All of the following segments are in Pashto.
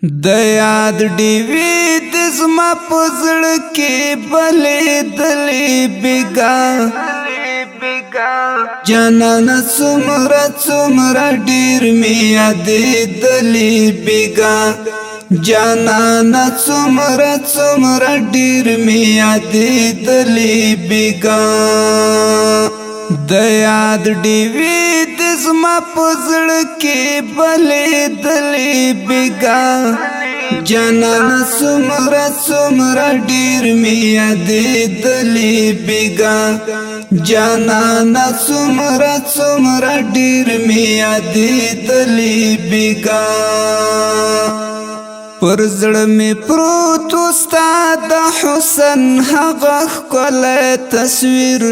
د یاد ډیوی د زما پزړه کې بلې دلې بیګا جانانا څومره څومره ډیر می یادې دلې بیګا جانانا څومره څومره ډیر می یادې دلې بیګا د یاد ډیوی د زما پزړه کې بلې دلې بیګا جانانا څومره څومره ډیر می یادې دلې بیګا جانانا څومره څومره ډیر می یادې دلې بیګا پر زړه می پروت استاد حسن هغه ښکلی تصویر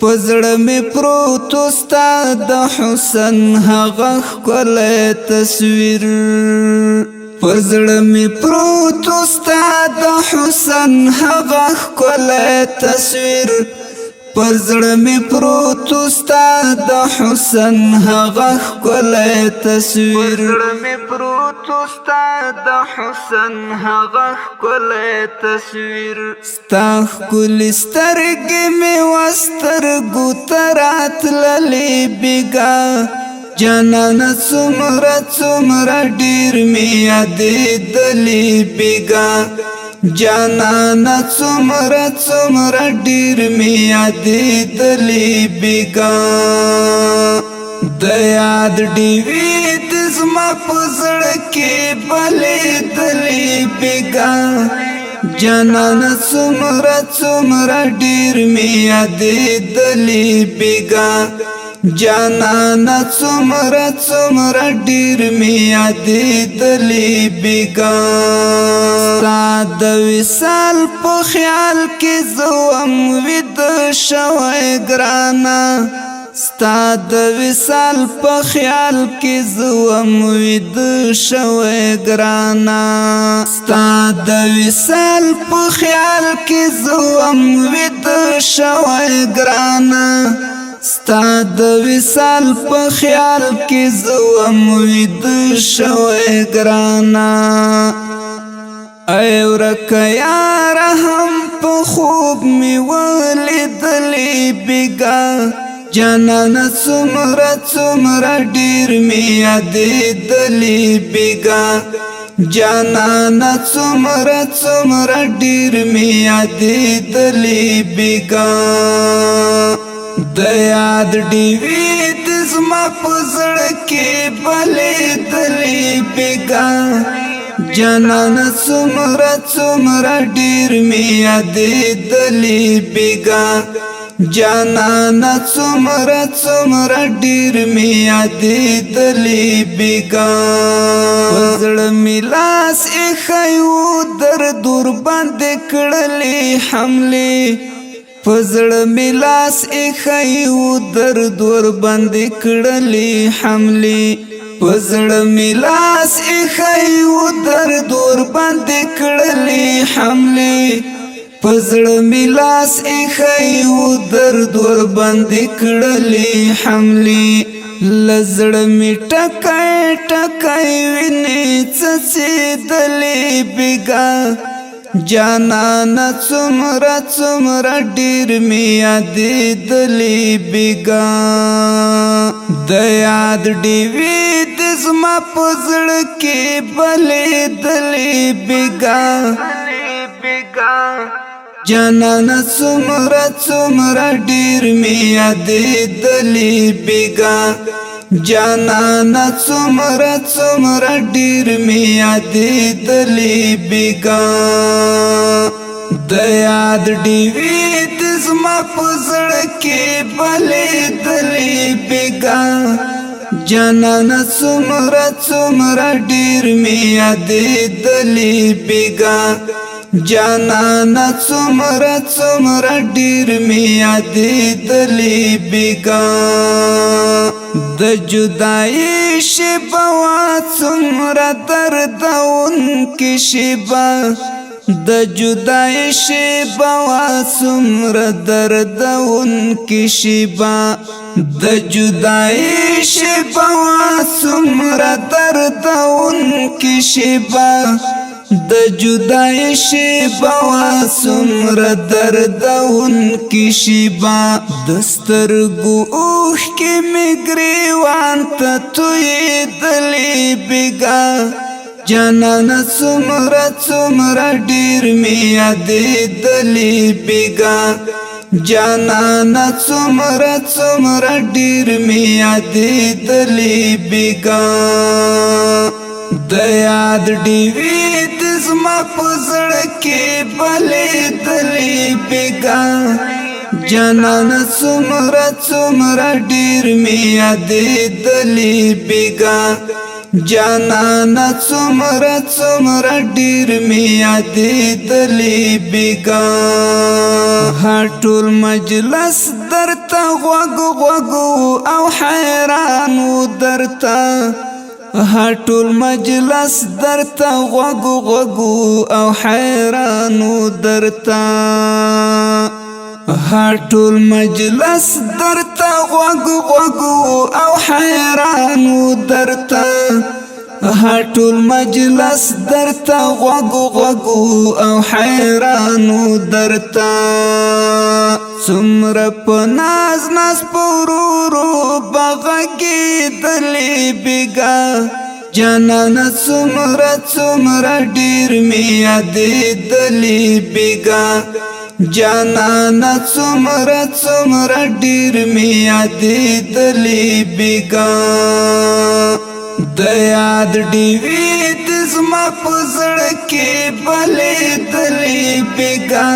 پزړه می پروت استاد حسن هغه ښکلی تصویر پزړه می پروت استاد حسن هغه ښکلی تصویر پزړه می پروت استاد حسن هغه ښکلی تصویر پزړه می پروت استاد حسن هغه ښکلی تصویر ستا ښکلې سترګې مې وسترګو ته راتللې بیګا جانانا څومره څومره ډیر می یادې دلې بیګا جانانا څومره څومره ډیر می یادې دلې بیګا د یاد ډیوی د زما په زړه کې بلې دلې بیګا جانانا څومره څومره ډیر می یادې دلې بیګا جانانا څومره څومره ډیر می یادې دلې بیګا ستا د وصال په خیال کې زوم ویده شوی ګرانا ستا د وصال په خیال کې زوم ویده شوی ګرانا ستا د وصال په خیال کې زوم ویده شوی ګرانا ستا د وصال په خیال کې زوم ویده شوی ګرانا ای ورکه یاره هم په خوب می ولیدلې بیګا جانانا څومره څومره ډیر می یادې دلې بیګا جانانا څومره څومره ډیر می یادې دلې بیګا د یاد ډیوی د زما په زړه کې بلې دلې بیګا جانانا څومره څومره ډیر می یادې دلې بیګا جانانا څومره څومره ډیر می یادې دلې بیګا زړه می لاس ایښی و درد ورباندې کړلې حملې پزړه می لاس ایښی و درد ورباندې کړلې حملې پزړه می لاس ایښی و درد ورباندې کړلې حملې پزړه می لاس ایښی و درد ورباندې کړلې حملې لزړه می ټکای ټکای وینې څڅېدلې بیګا جانانا څومره څومره ډیر می یادې دلې بیګا د یاد ډیوی د زما په زړه کې بلې دلې بیګا جانانا څومره څومره ډیر می یادې دلې بیګا جانانا څومره څومره ډیر می یادې دلې بیګا د یاد ډیوی د زما په زړه کې بلې دلې بیګا جانانا څومره څومره ډیر می یادې دلې بیګا جانانا څومره څومره ډیر می یادې دلې بیګا د جدائی شیبه وا څومره دردونکې شیبه د جدائی شیبه وا څومره دردونکې شیبه د جدائی شیبا سمرا دردون کی شیبا د جدائی شیبا سمرا دردون کی شیبا دسترگو اوخ کی مگریوان تا توی دلی بگا جانانا سمرا سمرا ډیر می یادې دلی بگا جانانا سمرا سمرا ډیر می یادې دلی بگا د یاد ډیوی د زما پزړه کې بلې دلی بگا جانانا سمرا سمرا ډیر می یادې دلی بگا جانانا سمرا سمرا ډیر می یادې دلی بگا ټول مجلس درته غوږ غوږ او حیران درته ټول مجلس درته غوږ غوږ او حیران درته ټول مجلس درته غوږ غوږ او حیران درته ټول مجلس درته غوږ غوږ او حیران درته څومره په ناز ناز پورورو بغږېدلې بګا جانانا څومره څومره ډېر مې یادېدلې بګا جانانا څومره څومره ډېر مې یادېدلې بګا د یاد ډیوی د زما په زړه کې بلېدلې بګا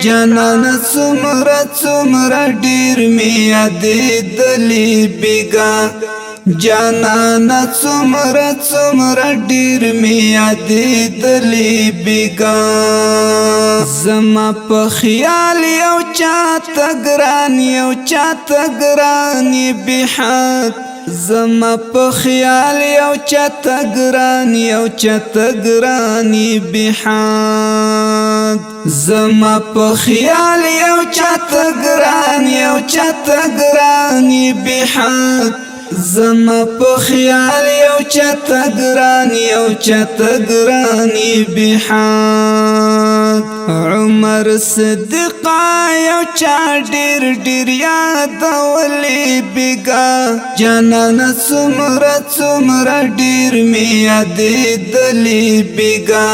جانانا څومره څومره ډېر مې یادېدلې بګا جانانا څومره څومره ډېر مې یادېدلې بګا زما په خیال یو چاته ګران یو چاته ګران بحد زما په خیال یو چاته ګران یو چاته ګران بحد زما په خیال یو چاته ګران یو چاته ګران بحد زما په خیال یو چاته ګران یو چاته ګران بحد عمر صدیق یو چا ډېر ډېر یادولې بګا جانانا څومره څومره ډېر مې یادېدلې بګا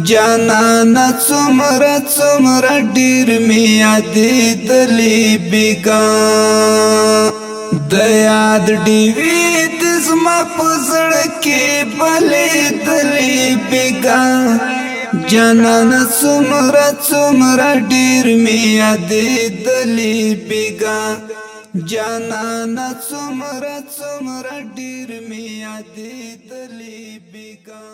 جانانا څومره څومره ډېر مې یادېدلې بګا د یاد ډیوی د زما په زړه کې بلېدلې بګا جانانا څومره څومره ډېر مې یادېدلې بګا جانانا څومره څومره ډېر مې یادېدلې بګا